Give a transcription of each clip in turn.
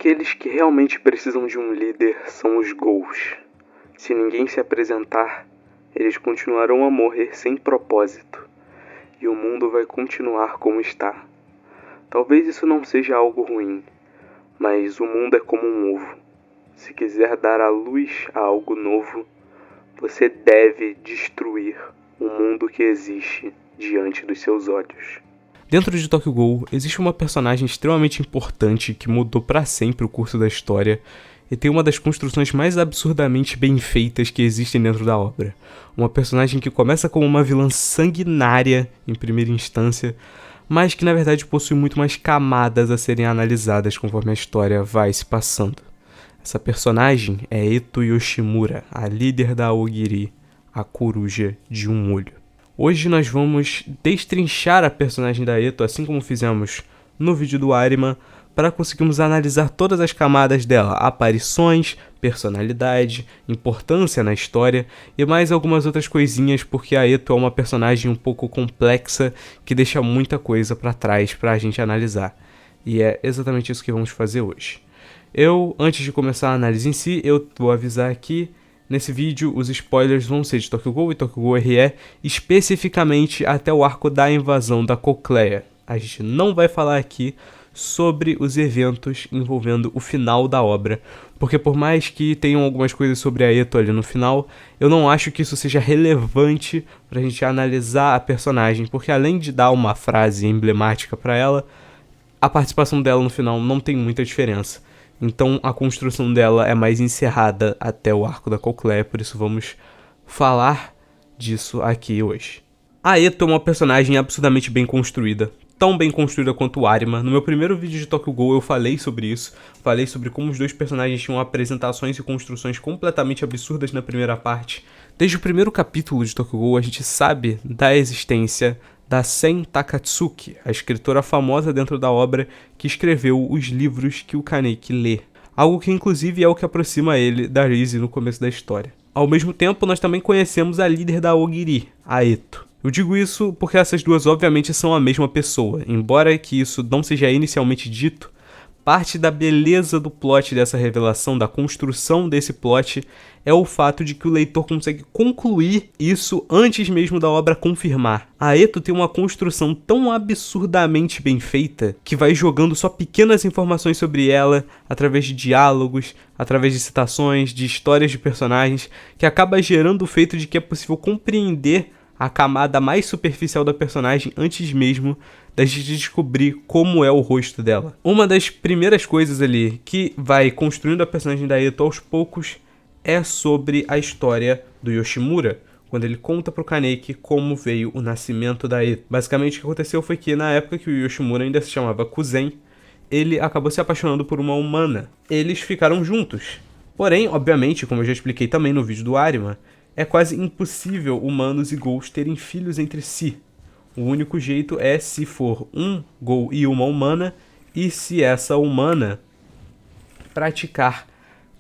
Aqueles que realmente precisam de um líder são os Ghouls. Se ninguém se apresentar, eles continuarão a morrer sem propósito, e o mundo vai continuar como está. Talvez isso não seja algo ruim, mas o mundo é como um ovo. Se quiser dar à luz a algo novo, você deve destruir o mundo que existe diante dos seus olhos. Dentro de Tokyo Ghoul, existe uma personagem extremamente importante que mudou para sempre o curso da história e tem uma das construções mais absurdamente bem feitas que existem dentro da obra. Uma personagem que começa como uma vilã sanguinária em primeira instância, mas que na verdade possui muito mais camadas a serem analisadas conforme a história vai se passando. Essa personagem é Eto Yoshimura, a líder da Aogiri, a coruja de um olho. Hoje nós vamos destrinchar a personagem da Eto, assim como fizemos no vídeo do Arima, para conseguirmos analisar todas as camadas dela, aparições, personalidade, importância na história e mais algumas outras coisinhas, porque a Eto é uma personagem um pouco complexa que deixa muita coisa para trás para a gente analisar. E é exatamente isso que vamos fazer hoje. Antes de começar a análise em si, eu vou avisar aqui. Nesse vídeo, os spoilers vão ser de Tokyo Ghoul e Tokyo Ghoul RE, especificamente até o arco da invasão da Cocleia. A gente não vai falar aqui sobre os eventos envolvendo o final da obra, porque por mais que tenham algumas coisas sobre a Eto ali no final, eu não acho que isso seja relevante pra gente analisar a personagem, porque além de dar uma frase emblemática pra ela, a participação dela no final não tem muita diferença. Então a construção dela é mais encerrada até o arco da Cocleia, por isso vamos falar disso aqui hoje. A Eto é uma personagem absurdamente bem construída, tão bem construída quanto o Arima. No meu primeiro vídeo de Tokyo Ghoul eu falei sobre isso, falei sobre como os dois personagens tinham apresentações e construções completamente absurdas na primeira parte. Desde o primeiro capítulo de Tokyo Ghoul a gente sabe da existência da Sen Takatsuki, a escritora famosa dentro da obra que escreveu os livros que o Kaneki lê. Algo que inclusive é o que aproxima ele da Rise no começo da história. Ao mesmo tempo, nós também conhecemos a líder da Aogiri, a Eto. Eu digo isso porque essas duas obviamente são a mesma pessoa, embora que isso não seja inicialmente dito. Parte da beleza do plot dessa revelação, da construção desse plot, é o fato de que o leitor consegue concluir isso antes mesmo da obra confirmar. A Eto tem uma construção tão absurdamente bem feita que vai jogando só pequenas informações sobre ela, através de diálogos, através de citações, de histórias de personagens, que acaba gerando o feito de que é possível compreender a camada mais superficial da personagem antes mesmo da gente descobrir como é o rosto dela. Uma das primeiras coisas ali que vai construindo a personagem da Eto aos poucos é sobre a história do Yoshimura, quando ele conta pro Kaneki como veio o nascimento da Eto. Basicamente o que aconteceu foi que na época que o Yoshimura ainda se chamava Kuzen, ele acabou se apaixonando por uma humana. Eles ficaram juntos. Porém, obviamente, como eu já expliquei também no vídeo do Arima, é quase impossível humanos e Ghouls terem filhos entre si. O único jeito é se for um Ghoul e uma humana, e se essa humana praticar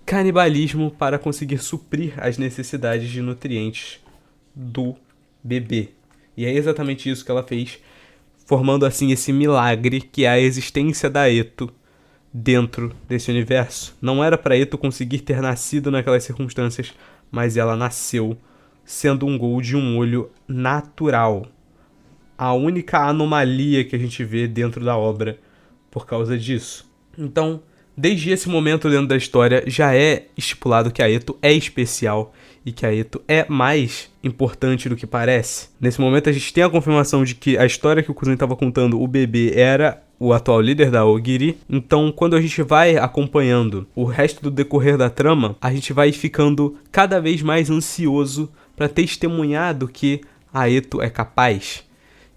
canibalismo para conseguir suprir as necessidades de nutrientes do bebê. E é exatamente isso que ela fez, formando assim esse milagre que é a existência da Eto dentro desse universo. Não era para Eto conseguir ter nascido naquelas circunstâncias, mas ela nasceu sendo um Ghoul de um olho natural. A única anomalia que a gente vê dentro da obra por causa disso. Então, desde esse momento dentro da história, já é estipulado que a Eto é especial e que a Eto é mais importante do que parece. Nesse momento a gente tem a confirmação de que a história que o Kuzen estava contando, o bebê, era o atual líder da Aogiri. Então, quando a gente vai acompanhando o resto do decorrer da trama, a gente vai ficando cada vez mais ansioso para testemunhar do que a Eto é capaz.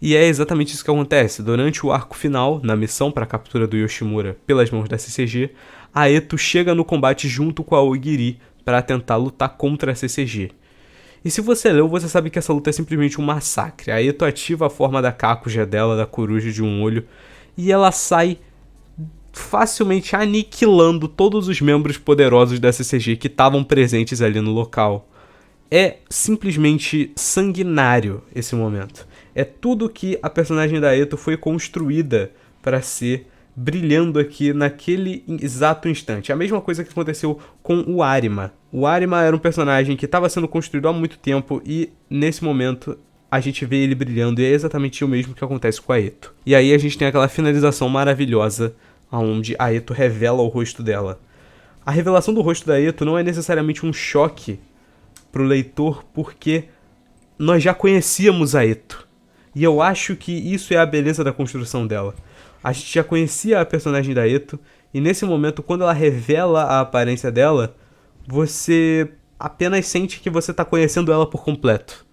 E é exatamente isso que acontece. Durante o arco final, na missão para a captura do Yoshimura pelas mãos da CCG, a Eto chega no combate junto com a Aogiri para tentar lutar contra a CCG. E se você leu, você sabe que essa luta é simplesmente um massacre. A Eto ativa a forma da Kakuja dela, da coruja de um olho, e ela sai facilmente aniquilando todos os membros poderosos da CCG que estavam presentes ali no local. É simplesmente sanguinário esse momento. É tudo que a personagem da Eto foi construída para ser brilhando aqui naquele exato instante. A mesma coisa que aconteceu com o Arima. O Arima era um personagem que estava sendo construído há muito tempo e, nesse momento, a gente vê ele brilhando e é exatamente o mesmo que acontece com a Eto. E aí a gente tem aquela finalização maravilhosa onde a Eto revela o rosto dela. A revelação do rosto da Eto não é necessariamente um choque pro leitor, porque nós já conhecíamos a Eto. E eu acho que isso é a beleza da construção dela. A gente já conhecia a personagem da Eto, e nesse momento, quando ela revela a aparência dela, você apenas sente que você está conhecendo ela por completo.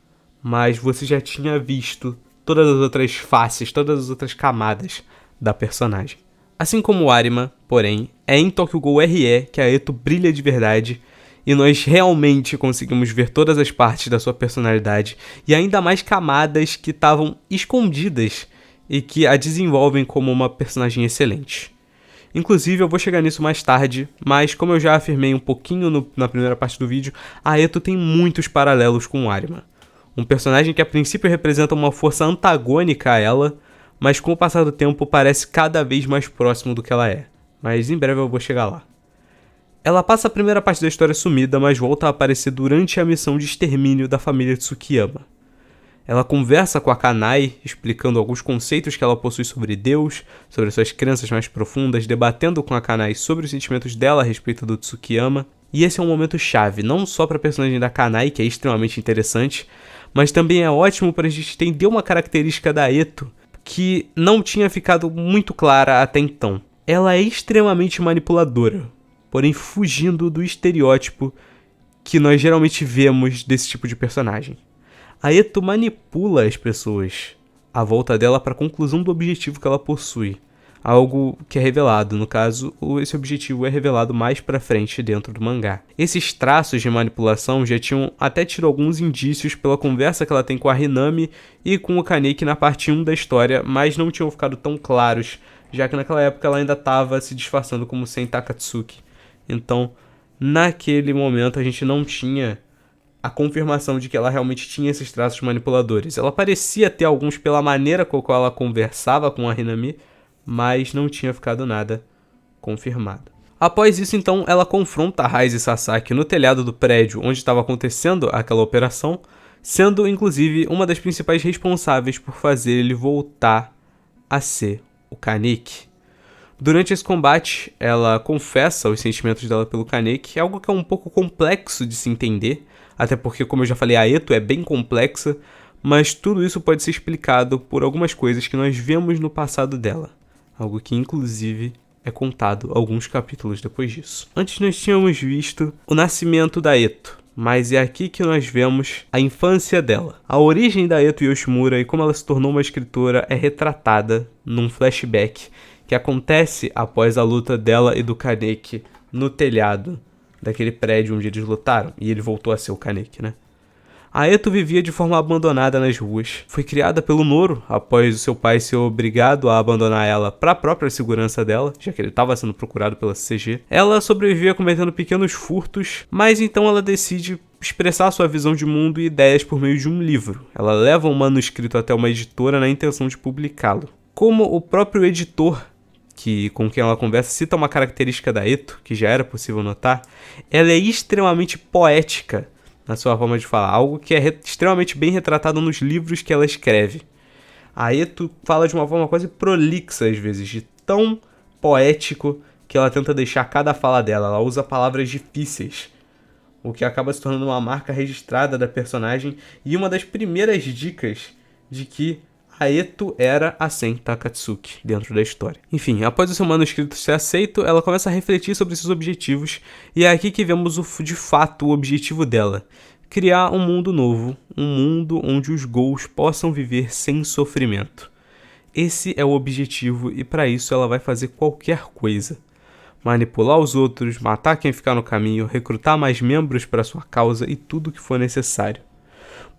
Mas você já tinha visto todas as outras faces, todas as outras camadas da personagem. Assim como o Arima, porém, é em Tokyo Ghoul RE que a Eto brilha de verdade, e nós realmente conseguimos ver todas as partes da sua personalidade e ainda mais camadas que estavam escondidas e que a desenvolvem como uma personagem excelente. Inclusive, eu vou chegar nisso mais tarde, mas como eu já afirmei um pouquinho na primeira parte do vídeo, a Eto tem muitos paralelos com o Arima. Um personagem que a princípio representa uma força antagônica a ela, mas com o passar do tempo parece cada vez mais próximo do que ela é. Mas em breve eu vou chegar lá. Ela passa a primeira parte da história sumida, mas volta a aparecer durante a missão de extermínio da família Tsukiyama. Ela conversa com a Kanai, explicando alguns conceitos que ela possui sobre Deus, sobre suas crenças mais profundas, debatendo com a Kanai sobre os sentimentos dela a respeito do Tsukiyama. E esse é um momento chave, não só para a personagem da Kanai, que é extremamente interessante, mas também é ótimo para a gente entender uma característica da Eto que não tinha ficado muito clara até então. Ela é extremamente manipuladora, porém fugindo do estereótipo que nós geralmente vemos desse tipo de personagem. A Eto manipula as pessoas à volta dela para a conclusão do objetivo que ela possui. Algo que é revelado, no caso, esse objetivo é revelado mais pra frente dentro do mangá. Esses traços de manipulação já tinham até tido alguns indícios pela conversa que ela tem com a Hinami e com o Kaneki na parte 1 da história, mas não tinham ficado tão claros, já que naquela época ela ainda estava se disfarçando como Sen Takatsuki. Então, naquele momento a gente não tinha a confirmação de que ela realmente tinha esses traços manipuladores. Ela parecia ter alguns pela maneira com a qual ela conversava com a Hinami, mas não tinha ficado nada confirmado. Após isso, então, ela confronta a Raiz e Sasaki no telhado do prédio onde estava acontecendo aquela operação, sendo, inclusive, uma das principais responsáveis por fazer ele voltar a ser o Kaneki. Durante esse combate, ela confessa os sentimentos dela pelo Kaneki, algo que é um pouco complexo de se entender, até porque, como eu já falei, a Eto é bem complexa, mas tudo isso pode ser explicado por algumas coisas que nós vemos no passado dela. Algo que, inclusive, é contado alguns capítulos depois disso. Antes nós tínhamos visto o nascimento da Eto, mas é aqui que nós vemos a infância dela. A origem da Eto Yoshimura e como ela se tornou uma escritora é retratada num flashback que acontece após a luta dela e do Kaneki no telhado daquele prédio onde eles lutaram, e ele voltou a ser o Kaneki, né? A Eto vivia de forma abandonada nas ruas. Foi criada pelo Noro, após o seu pai ser obrigado a abandonar ela para a própria segurança dela, já que ele estava sendo procurado pela CG. Ela sobrevivia cometendo pequenos furtos, mas então ela decide expressar sua visão de mundo e ideias por meio de um livro. Ela leva um manuscrito até uma editora na intenção de publicá-lo. Como o próprio editor com quem ela conversa cita uma característica da Eto, que já era possível notar, ela é extremamente poética na sua forma de falar, algo que é extremamente bem retratado nos livros que ela escreve. A Eto fala de uma forma quase prolixa às vezes, de tão poético que ela tenta deixar cada fala dela. Ela usa palavras difíceis, o que acaba se tornando uma marca registrada da personagem e uma das primeiras dicas de que a Eto era a Sen Takatsuki dentro da história. Enfim, após o seu manuscrito ser aceito, ela começa a refletir sobre seus objetivos, e é aqui que vemos de fato o objetivo dela: criar um mundo novo, um mundo onde os Ghouls possam viver sem sofrimento. Esse é o objetivo, e para isso ela vai fazer qualquer coisa. Manipular os outros, matar quem ficar no caminho, recrutar mais membros para sua causa e tudo o que for necessário.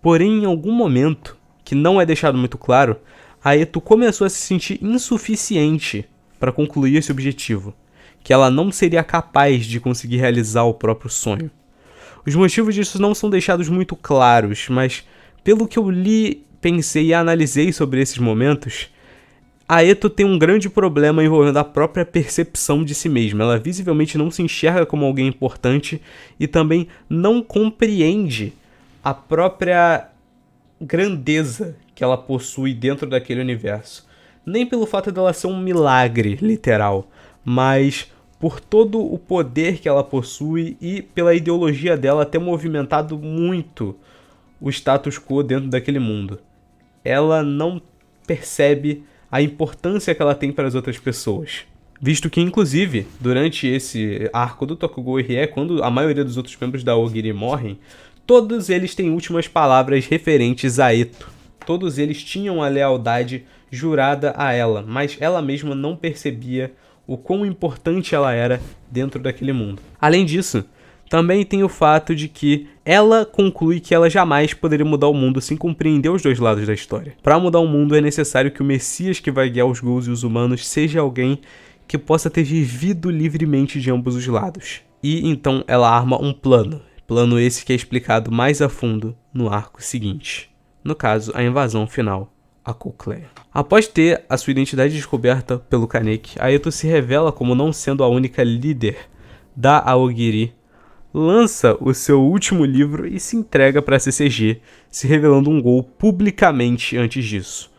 Porém, em algum momento, que não é deixado muito claro, a Eto começou a se sentir insuficiente para concluir esse objetivo, que ela não seria capaz de conseguir realizar o próprio sonho. Os motivos disso não são deixados muito claros, mas pelo que eu li, pensei e analisei sobre esses momentos, A Eto tem um grande problema envolvendo a própria percepção de si mesma. Ela visivelmente não se enxerga como alguém importante e também não compreende a própria grandeza que ela possui dentro daquele universo. Nem pelo fato dela ser um milagre, literal, mas por todo o poder que ela possui e pela ideologia dela ter movimentado muito o status quo dentro daquele mundo. Ela não percebe a importância que ela tem para as outras pessoas. Visto que, inclusive, durante esse arco do Tokugou e Rie, quando a maioria dos outros membros da Aogiri morrem, todos eles têm últimas palavras referentes a Eto. Todos eles tinham a lealdade jurada a ela, mas ela mesma não percebia o quão importante ela era dentro daquele mundo. Além disso, também tem o fato de que ela conclui que ela jamais poderia mudar o mundo sem compreender os dois lados da história. Para mudar o mundo é necessário que o Messias que vai guiar os Ghouls e os humanos seja alguém que possa ter vivido livremente de ambos os lados. E então ela arma um plano. Plano esse que é explicado mais a fundo no arco seguinte. No caso, a invasão final a Colcleia. Após ter a sua identidade descoberta pelo Kaneki, a Eto se revela como não sendo a única líder da Aogiri, lança o seu último livro e se entrega para a CCG, se revelando um Ghoul publicamente antes disso.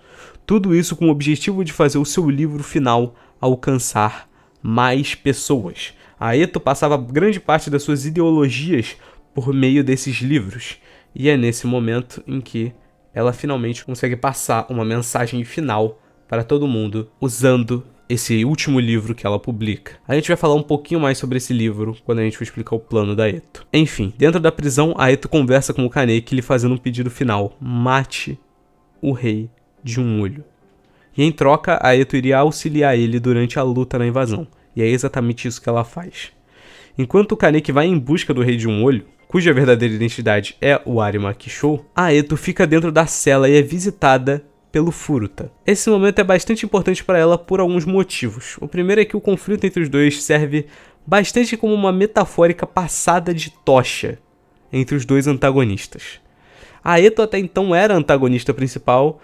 Tudo isso com o objetivo de fazer o seu livro final alcançar mais pessoas. A Eto passava grande parte das suas ideologias por meio desses livros, e é nesse momento em que ela finalmente consegue passar uma mensagem final para todo mundo usando esse último livro que ela publica. A gente vai falar um pouquinho mais sobre esse livro quando a gente for explicar o plano da Eto. Enfim, dentro da prisão, a Eto conversa com o Kaneki lhe fazendo um pedido final: mate o rei de um olho. E em troca, a Eto iria auxiliar ele durante a luta na invasão. E é exatamente isso que ela faz. Enquanto o Kaneki vai em busca do rei de um olho, cuja verdadeira identidade é o Arima Kishou, a Eto fica dentro da cela e é visitada pelo Furuta. Esse momento é bastante importante para ela por alguns motivos. O primeiro é que o conflito entre os dois serve bastante como uma metafórica passada de tocha entre os dois antagonistas. A Eto até então era a antagonista principal.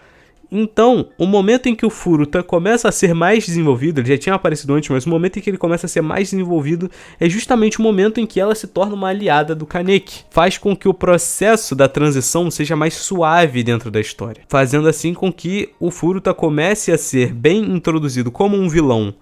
Então, o momento em que o Furuta começa a ser mais desenvolvido, ele já tinha aparecido antes, mas o momento em que ele começa a ser mais desenvolvido é justamente o momento em que ela se torna uma aliada do Kaneki. Faz com que o processo da transição seja mais suave dentro da história, fazendo assim com que o Furuta comece a ser bem introduzido como um vilão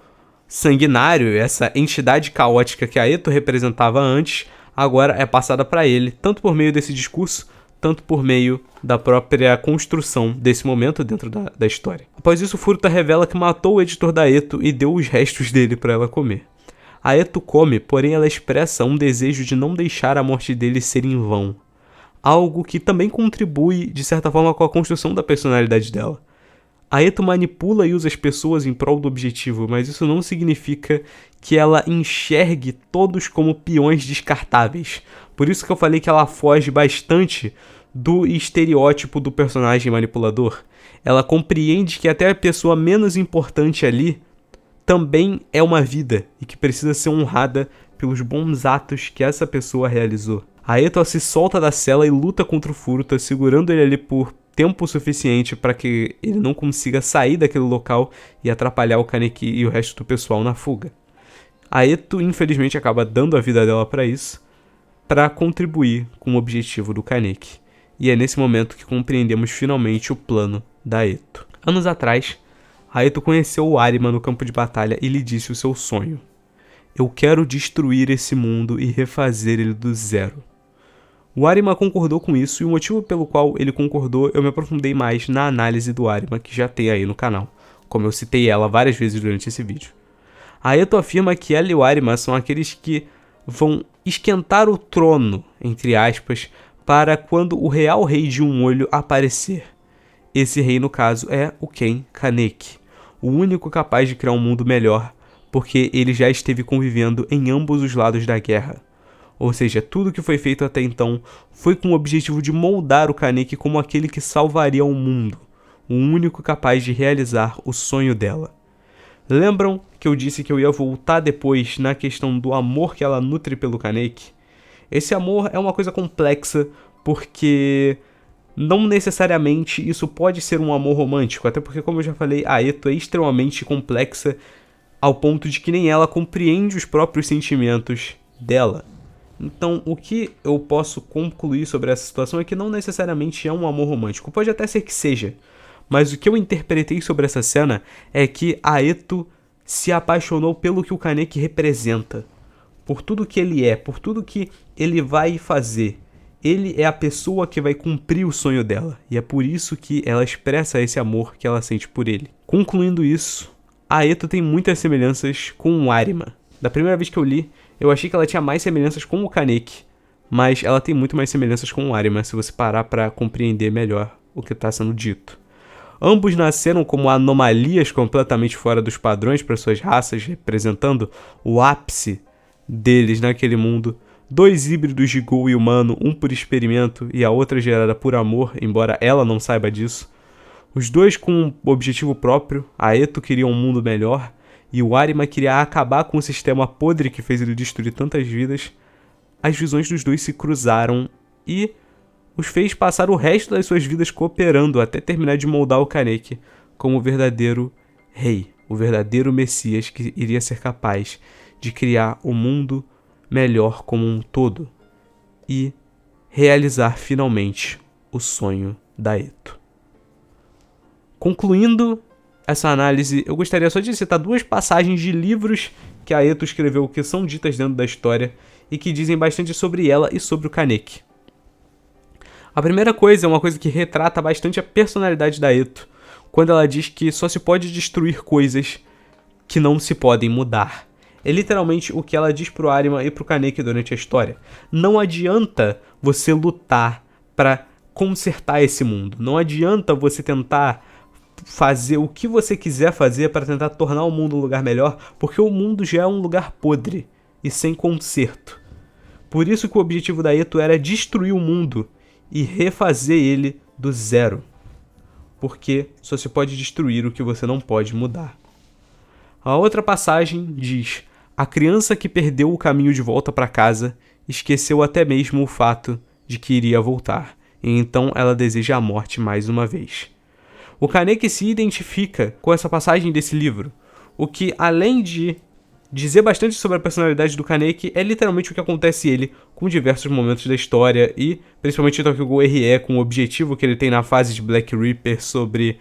sanguinário, essa entidade caótica que a Eto representava antes, agora é passada para ele, tanto por meio desse discurso, tanto por meio da própria construção desse momento dentro da história. Após isso, Furuta revela que matou o editor da Eto e deu os restos dele para ela comer. A Eto come, porém ela expressa um desejo de não deixar a morte dele ser em vão. Algo que também contribui, de certa forma, com a construção da personalidade dela. A Eto manipula e usa as pessoas em prol do objetivo, mas isso não significa que ela enxergue todos como peões descartáveis. Por isso que eu falei que ela foge bastante do estereótipo do personagem manipulador. Ela compreende que até a pessoa menos importante ali também é uma vida e que precisa ser honrada pelos bons atos que essa pessoa realizou. A Eto se solta da cela e luta contra o Furuta, segurando ele ali por tempo suficiente para que ele não consiga sair daquele local e atrapalhar o Kaneki e o resto do pessoal na fuga. A Eto, infelizmente, acaba dando a vida dela para isso, para contribuir com o objetivo do Kaneki. E é nesse momento que compreendemos finalmente o plano da Eto. Anos atrás, a Eto conheceu o Arima no campo de batalha e lhe disse o seu sonho: eu quero destruir esse mundo e refazer ele do zero. O Arima concordou com isso, e o motivo pelo qual ele concordou eu me aprofundei mais na análise do Arima, que já tem aí no canal, como eu citei ela várias vezes durante esse vídeo. A Eto afirma que ela e o Arima são aqueles que vão esquentar o trono, entre aspas, para quando o real rei de um olho aparecer. Esse rei, no caso, é o Ken Kaneki, o único capaz de criar um mundo melhor, porque ele já esteve convivendo em ambos os lados da guerra. Ou seja, tudo que foi feito até então foi com o objetivo de moldar o Kaneki como aquele que salvaria o mundo, o único capaz de realizar o sonho dela. Lembram que eu disse que eu ia voltar depois na questão do amor que ela nutre pelo Kaneki? Esse amor é uma coisa complexa porque Não necessariamente isso pode ser um amor romântico, até porque, como eu já falei, a Eto é extremamente complexa ao ponto de que nem ela compreende os próprios sentimentos dela. Então, o que eu posso concluir sobre essa situação é que não necessariamente é um amor romântico. Pode até ser que seja, mas o que eu interpretei sobre essa cena é que a Eto se apaixonou pelo que o Kaneki representa, por tudo que ele é, por tudo que ele vai fazer. Ele é a pessoa que vai cumprir o sonho dela, e é por isso que ela expressa esse amor que ela sente por ele. Concluindo isso, a Eto tem muitas semelhanças com o Arima. Da primeira vez que eu li, eu achei que ela tinha mais semelhanças com o Kaneki, mas ela tem muito mais semelhanças com o Arima, se você parar para compreender melhor o que está sendo dito. Ambos nasceram como anomalias completamente fora dos padrões para suas raças, representando o ápice deles naquele mundo. 2 híbridos de Ghoul e humano, um por experimento e a outra gerada por amor, embora ela não saiba disso. Os dois com um objetivo próprio, a Eto queria um mundo melhor e o Arima queria acabar com o sistema podre que fez ele destruir tantas vidas. As visões dos dois se cruzaram e os fez passar o resto das suas vidas cooperando até terminar de moldar o Kaneki como o verdadeiro rei, o verdadeiro Messias que iria ser capaz de criar o mundo melhor como um todo e realizar finalmente o sonho da Eto. Concluindo essa análise, eu gostaria só de citar 2 passagens de livros que a Eto escreveu que são ditas dentro da história e que dizem bastante sobre ela e sobre o Kaneki. A primeira coisa é uma coisa que retrata bastante a personalidade da Eto, quando ela diz que só se pode destruir coisas que não se podem mudar. É literalmente o que ela diz pro Arima e pro Kaneki durante a história. Não adianta você lutar para consertar esse mundo. Não adianta você tentar fazer o que você quiser fazer para tentar tornar o mundo um lugar melhor, porque o mundo já é um lugar podre e sem conserto. Por isso que o objetivo da Eto era destruir o mundo e refazer ele do zero. Porque só se pode destruir o que você não pode mudar. A outra passagem diz: a criança que perdeu o caminho de volta para casa esqueceu até mesmo o fato de que iria voltar, e então ela deseja a morte mais uma vez. O Kaneki se identifica com essa passagem desse livro, o que, além de dizer bastante sobre a personalidade do Kaneki, é literalmente o que acontece ele com diversos momentos da história, e principalmente em Tokyo Ghoul RE, com o objetivo que ele tem na fase de Black Reaper sobre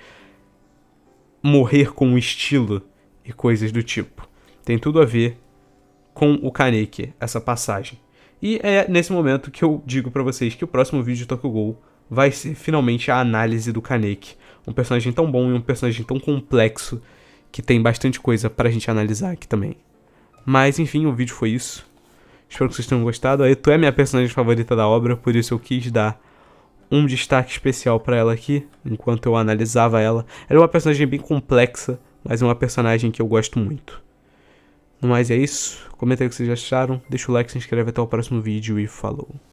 morrer com estilo e coisas do tipo. Tem tudo a ver com o Kaneki, essa passagem. E é nesse momento que eu digo pra vocês que o próximo vídeo de Tokyo Ghoul vai ser finalmente a análise do Kaneki. Um personagem tão bom e um personagem tão complexo que tem bastante coisa pra gente analisar aqui também. Mas enfim, o vídeo foi isso. Espero que vocês tenham gostado. A Eto é minha personagem favorita da obra, por isso eu quis dar um destaque especial pra ela aqui, enquanto eu analisava ela. Ela é uma personagem bem complexa, mas é uma personagem que eu gosto muito. No mais é isso, comenta aí o que vocês acharam, deixa o like, se inscreve, até o próximo vídeo e falou.